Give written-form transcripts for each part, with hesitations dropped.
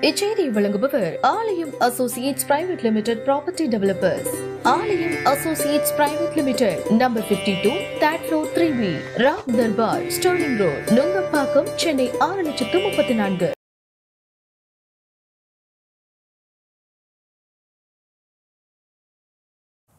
இச்செய்தியை வழங்குபவர் Aalayam associates private limited property developers. Aalayam associates private limited, number 52, third floor, 3B, Ram Darbar, Sterling road, Nungambakkam, Chennai 6,34,000.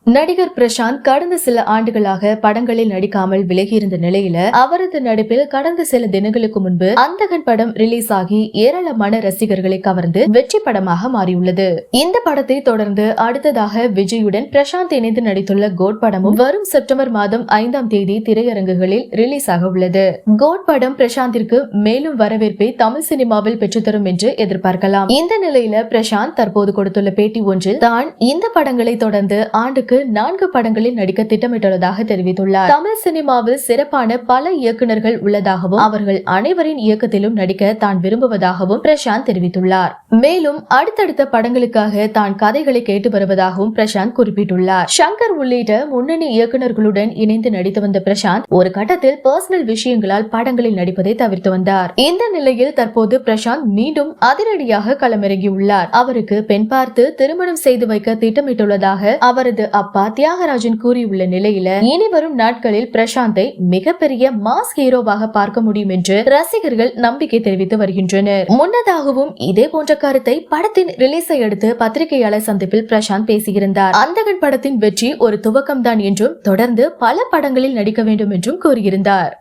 நடிகர் பிரசாந்த் கடந்த சில ஆண்டுகளாக படங்களில் நடிக்காமல் விலகியிருந்த நிலையில அவரது நடிப்பில் கடந்த சில தினங்களுக்கு முன்பு அந்தகன் படம் ரிலீஸ் ஆகி ஏராளமான ரசிகர்களை கவர்ந்து வெற்றி படமாக மாறியுள்ளது. இந்த படத்தை தொடர்ந்து அடுத்ததாக விஜயுடன் பிரசாந்த் இணைந்து நடித்துள்ள கோட் படமும் வரும் செப்டம்பர் மாதம் 5ஆம் தேதி திரையரங்குகளில் ரிலீஸ் ஆக உள்ளது. கோட் படம் பிரசாந்திற்கு மேலும் வரவேற்பை தமிழ் சினிமாவில் பெற்றுத்தரும் என்று எதிர்பார்க்கலாம். இந்த நிலையில பிரசாந்த் தற்போது கொடுத்துள்ள பேட்டி ஒன்றில் தான் இந்த படங்களை தொடர்ந்து ஆண்டுக்கு 4 படங்களில் நடிக்க திட்டமிட்டுள்ளதாக தெரிவித்துள்ளார். தமிழ் சினிமாவில் சிறப்பான பல இயக்குநர்கள் உள்ளதாகவும் அவர்கள் அனைவரின் இயக்கத்திலும் நடிக்க தான் விரும்புவதாகவும் பிரசாந்த் தெரிவித்துள்ளார். மேலும் அடுத்தடுத்த படங்களுக்காக தான் கதைகளை கேட்டு வருவதாகவும் பிரசாந்த் குறிப்பிட்டுள்ளார். சங்கர் உள்ளிட்ட முன்னணி இயக்குநர்களுடன் இணைந்து நடித்து வந்த பிரசாந்த் ஒரு கட்டத்தில் பர்சனல் விஷயங்களால் படங்களில் நடிப்பதை தவிர்த்து வந்தார். இந்த நிலையில் தற்போது பிரசாந்த் மீண்டும் அதிரடியாக களமிறங்கியுள்ளார். அவருக்கு பெண் பார்த்து திருமணம் செய்து வைக்க திட்டமிட்டுள்ளதாக அவரது அப்பா தியாகராஜன் கூறியுள்ள நிலையில இனி வரும் நாட்களில் பிரசாந்தை மிகப்பெரிய மாஸ் ஹீரோவாக பார்க்க முடியும் என்று ரசிகர்கள் நம்பிக்கை தெரிவித்து வருகின்றனர். முன்னதாகவும் இதே போன்ற கருத்தை படத்தின் ரிலீஸை அடுத்து பத்திரிகையாளர் சந்திப்பில் பிரசாந்த் பேசியிருந்தார். அந்தகன் படத்தின் வெற்றி ஒரு துவக்கம்தான் என்றும் தொடர்ந்து பல படங்களில் நடிக்க வேண்டும் என்றும் கூறியிருந்தார்.